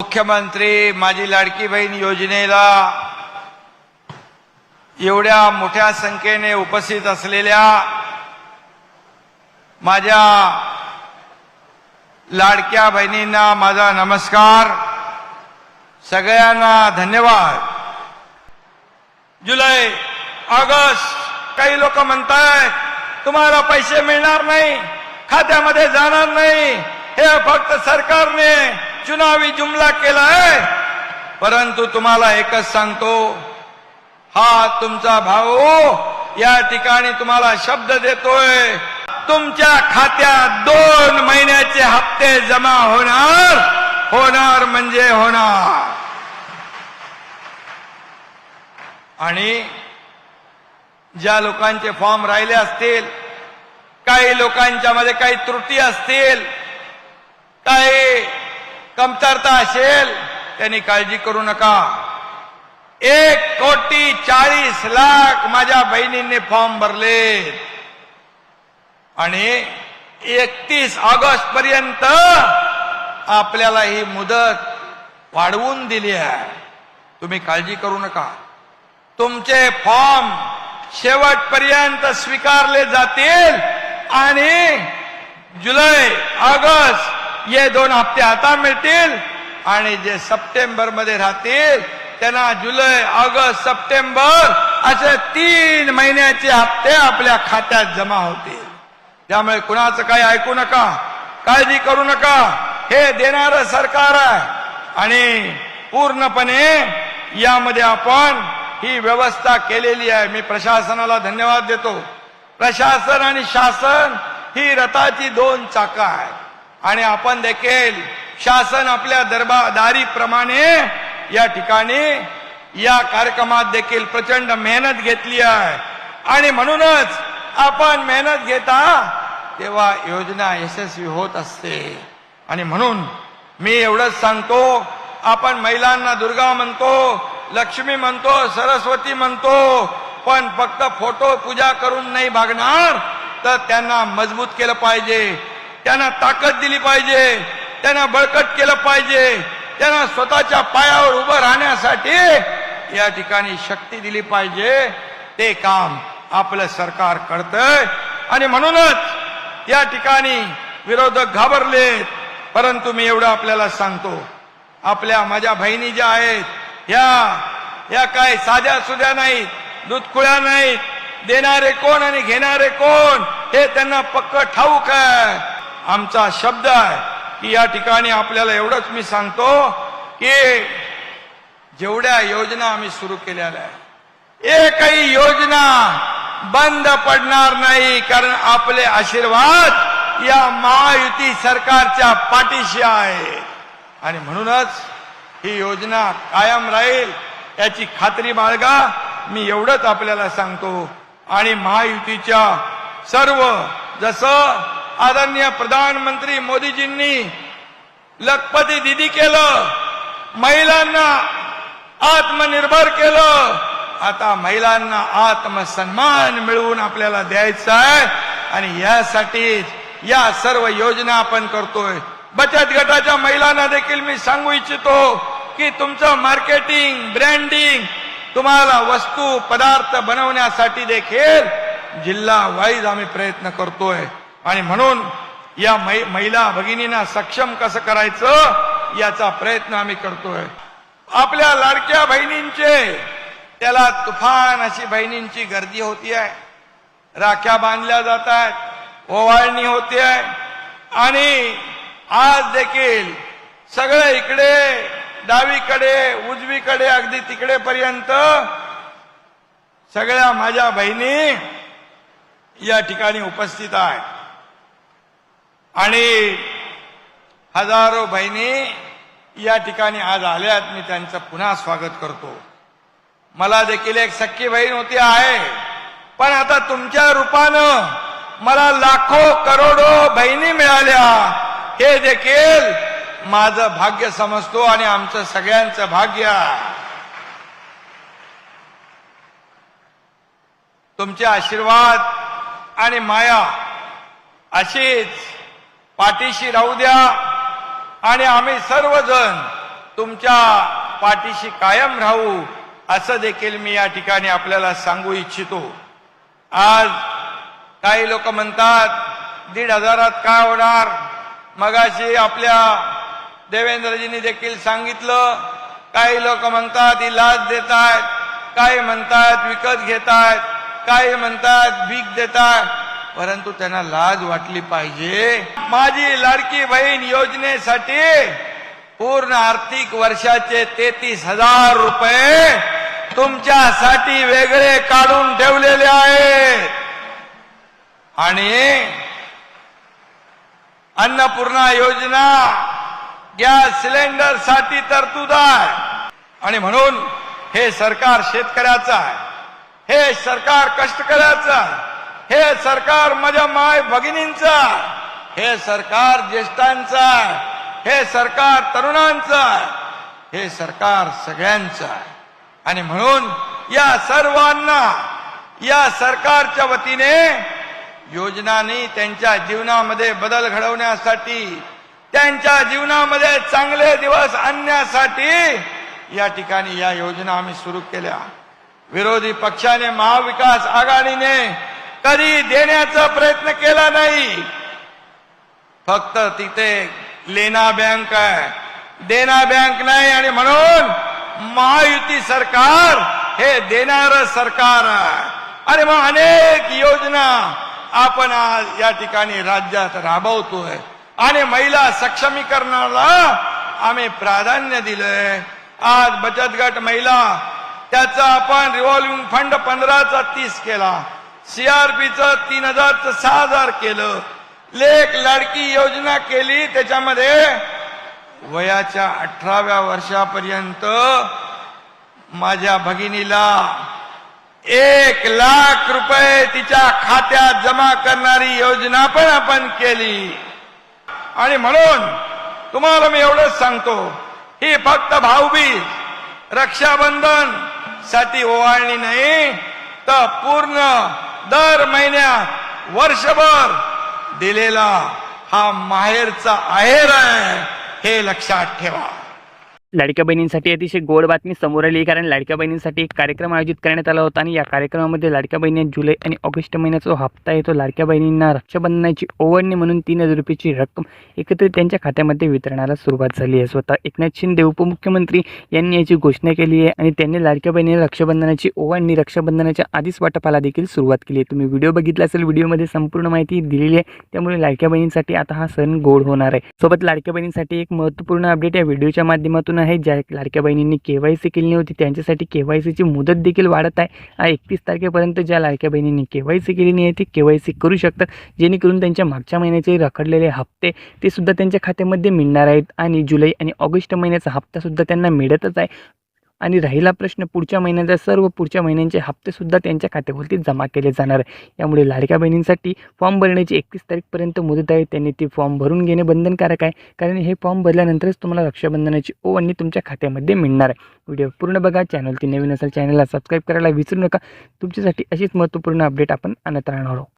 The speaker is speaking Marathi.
मुख्यमंत्री माझी लाडकी बहीण योजनेला एवढ्या मोठ्या संख्येने उपस्थित असलेल्या माझ्या लाडक्या बहिणींना माझा नमस्कार. सगळ्यांना धन्यवाद. जुलै ऑगस्ट काही लोक म्हणतायत तुम्हाला पैसे मिळणार नाही, खात्यामध्ये जाणार नाही, हे फक्त सरकारने चुनावी जुमला केलाय. परंतु तुम्हाला एकच सांगतो, हा तुमचा भाऊ या ठिकाणी तुम्हाला शब्द देतोय, तुमच्या खात्यात 2 महिन्याचे हप्ते जमा होणार म्हणजे होणार. आणि ज्या लोकांचे फॉर्म राहिले असतील, काही लोकांच्या मध्ये काही त्रुटी असतील, काही कमतरता असेल, त्यांनी काळजी करू नका. 1,40,00,000 माझ्या बहिणींनी फॉर्म भरले आणि 31 ऑगस्ट पर्यंत आपल्याला ही मुदत वाढवून दिली आहे. तुम्ही काळजी करू नका. तुमचे फॉर्म शेवटपर्यंत स्वीकारले जातील आणि जुलै ऑगस्ट हे 2 हप्ते आता मिळतील आणि जे सप्टेंबर मध्ये राहतील त्यांना जुलै ऑगस्ट सप्टेंबर असे 3 महिन्याचे हप्ते आपल्या खात्यात जमा होतील. त्यामुळे कुणाचं काही ऐकू नका, काळजी करू नका. हे देणारं सरकार आहे आणि पूर्णपणे यामध्ये आपण ही व्यवस्था केलेली आहे. मी प्रशासनाला धन्यवाद देतो. प्रशासन आणि शासन ही रथाची 2 चाकं आहेत आणि आपण देखील शासन आपल्या दरबारदारीप्रमाणे या ठिकाणी या कार्यक्रमात देखील प्रचंड मेहनत घेतली आहे आणि म्हणूनच आपण मेहनत घेता तेव्हा योजना यशस्वी होत असते. आणि म्हणून मी एवढंच सांगतो, आपण महिलांना दुर्गा म्हणतो, लक्ष्मी म्हणतो, सरस्वती म्हणतो, पण फक्त फोटो पूजा करून नाही भागणार. तर त्यांना मजबूत केलं पाहिजे, त्यांना ताकद दिली पाहिजे, त्यांना बळकट केलं पाहिजे, त्यांना स्वतःच्या पायावर उभं राहण्यासाठी या ठिकाणी शक्ती दिली पाहिजे. ते काम आपलं सरकार करतंय आणि म्हणूनच या ठिकाणी विरोधक घाबरलेत. परंतु मी एवढं आपल्याला सांगतो, आपल्या माझ्या बहिणी ज्या आहेत या काय साध्या सुध्या नाहीत, दूधखुळ्या नाहीत. देणारे कोण आणि घेणारे कोण हे त्यांना पक्क ठाऊक आहे. आमचा शब्द आहे की या ठिकाणी आपल्याला एवढंच मी सांगतो की जेवढ्या योजना आम्ही सुरू केलेल्या आहे, एकही योजना बंद पडणार नाही. कारण आपले आशीर्वाद या महायुती सरकारच्या पाठीशी आहे आणि म्हणूनच ही योजना कायम राहील याची खात्री बाळगा. मी एवढंच आपल्याला सांगतो. आणि महायुतीच्या सर्व, जसं आदरणीय प्रधानमंत्री मोदीजींनी लखपती दीदी केलं, महिलांना आत्मनिर्भर केलं, आता महिलांना आत्मसन्मान मिळवून आपल्याला द्यायचा आहे. आणि यासाठी या सर्व योजना आपण करतोय. बचत गटाच्या महिलांना देखील मी सांगू इच्छितो की तुमचं मार्केटिंग, ब्रँडिंग, तुम्हाला वस्तू पदार्थ बनवण्यासाठी देखील जिल्हा वाईज आम्ही प्रयत्न करतोय. आणि म्हणून या महिला भगिनींना सक्षम कसं करायचं याचा प्रयत्न आम्ही करतोय. आपल्या लाडक्या बहिणींचे त्याला तुफान अशी बहिणींची गर्दी होती आहे. राख्या बांधल्या जात आहेत, ओवाळणी होते आहे आणि आज देखील सगळे इकडे डावीकडे उजवीकडे अगदी तिकडे पर्यंत सगळ्या माझ्या बहिणी या ठिकाणी उपस्थित आहेत आणि हजारो बहिणी या ठिकाणी आज आल्यात. मी त्यांचं पुन्हा स्वागत करतो. मला देखील एक सख्खी बहीण होती आहे, पण आता तुमच्या रूपानं मला लाखो करोडो बहिणी मिळाल्या. हे देखील माझं भाग्य समजतो आणि आमचं सगळ्यांचं भाग्य आहे. तुमचे आशीर्वाद आणि माया अशीच पाठीशी राहू द्या आणि आम्ही सर्वजण तुमच्या पाठीशी कायम राहू असं देखील मी या ठिकाणी आपल्याला सांगू इच्छितो। आज काही लोक म्हणतात 1,500 काय होणार, मगाशी आपल्या देवेंद्रजींनी देखील सांगितलं, काही लोक म्हणतात ही लाच देतायत, काही म्हणतात विकत घेतायत, काही म्हणतात भीक देतायत, परंतु त्यांना लाज वाटली पाहिजे। माझी लाडकी बहीण योजनेसाठी पूर्ण आर्थिक वर्षाचे 33,000 रुपये तुमच्यासाठी वेगळे काढून ठेवलेले आहेत आणि अन्नपूर्णा योजना गॅस सिलेंडर साठी तरतूद आहे आणि म्हणून हे सरकार शेतकऱ्याचं आहे, हे सरकार कष्टकऱ्याचं आहे, हे सरकार माझ्या माय भगिनींचं आहे, हे सरकार ज्येष्ठांचं आहे, हे सरकार तरुणांचं आहे, हे सरकार सगळ्यांचं आहे। आणि म्हणून या सर्वांना या सरकारच्या वतीने योजनांनी त्यांच्या जीवनामध्ये बदल घडवण्यासाठी, त्यांच्या जीवनामध्ये चांगले दिवस आणण्यासाठी या ठिकाणी या योजना आम्ही सुरू केल्या। विरोधी पक्षाने, महाविकास आघाडीने कधी देण्याचा प्रयत्न केला नाही, फक्त तिथे लेना बँक आहे, देना बँक नाही। आणि म्हणून महायुती सरकार हे देणारं सरकार आहे आणि मग अनेक योजना आपण आज या ठिकाणी राज्यात राबवतोय आणि महिला सक्षमीकरणाला आम्ही प्राधान्य दिलंय। आज बचत गट महिला त्याचा आपण रिव्हॉल्विंग फंड 15चा 30 केला, सीआरपीचं 3,000 चं 6,000 केलं, लेक लाडकी योजना केली, त्याच्यामध्ये वयाच्या 18व्या वर्षापर्यंत माझ्या भगिनीला 1,00,000 रुपये तिच्या खात्यात जमा करणारी योजना पण आपण केली। आणि म्हणून तुम्हाला मी एवढंच सांगतो, ही फक्त भाऊबीज रक्षाबंधन साठी ओवाळणी नाही, तर पूर्ण दर महिन्यात वर्षभर दिलेला हा माहेरचा आहेर आहे, हे लक्षात ठेवा। लाडक्या बहिणींसाठी अतिशय गोड बातमी समोर आली, कारण लाडक्या बहिणींसाठी एक कार्यक्रम आयोजित करण्यात आला होता आणि या कार्यक्रमामध्ये लाडक्या बहिणींना जुलै आणि ऑगस्ट महिन्याचा हप्ता येतो, लाडक्या बहिणींना रक्षाबंधनाची ओवाळणी म्हणून 3,000 रुपयाची रक्कम एकत्रित त्यांच्या खात्यामध्ये वितरणाला सुरुवात झाली आहे। स्वतः एकनाथ शिंदे उपमुख्यमंत्री यांनी याची घोषणा केली आहे आणि त्यांनी लाडक्या बहिणींना रक्षाबंधनाची ओवाळणी रक्षाबंधनाच्या आधीच वाटपाला देखील सुरुवात केली आहे। तुम्ही व्हिडिओ बघितला असेल, व्हिडिओमध्ये संपूर्ण माहिती दिलेली आहे, त्यामुळे लाडक्या बहिणींसाठी आता हा सण गोड होणार आहे। सोबत लाडक्या बहिणींसाठी एक महत्त्वपूर्ण अपडेट या व्हिडिओच्या माध्यमातून आहे। ज्या लाडक्या बहिणींनी केवायसी केली नव्हती त्यांच्यासाठी केवायसीची मुदत देखील वाढत आहे। 31 तारखेपर्यंत ज्या लाडक्या बहिणींनी केवायसी केली नाही ती केवायसी करू शकतात, जेणेकरून त्यांच्या मागच्या महिन्याचे रखडलेले हप्ते ते सुद्धा त्यांच्या खात्यामध्ये मिळणार आहेत आणि जुलै आणि ऑगस्ट महिन्याचा हप्ता सुद्धा त्यांना मिळतच आहे। आणि राहिला प्रश्न पुढच्या महिन्याचा, सर्व पुढच्या महिन्यांचे हप्ते सुद्धा त्यांच्या खात्यावरती जमा केले जाणार आहे। यामुळे लाडक्या बहिणींसाठी फॉर्म भरण्याची 31 तारखेपर्यंत मुदत आहे, त्यांनी ती फॉर्म भरून घेणे बंधनकारक आहे, कारण हे फॉर्म भरल्यानंतरच तुम्हाला रक्षाबंधनाची ओवाळणी तुमच्या खात्यामध्ये मिळणार आहे। व्हिडिओ पूर्ण बघा, चॅनलची नवीन असेल चॅनलला सबस्क्राईब करायला विसरू नका। तुमच्यासाठी अशीच महत्त्वपूर्ण अपडेट आपण आणत राहणार आहोत।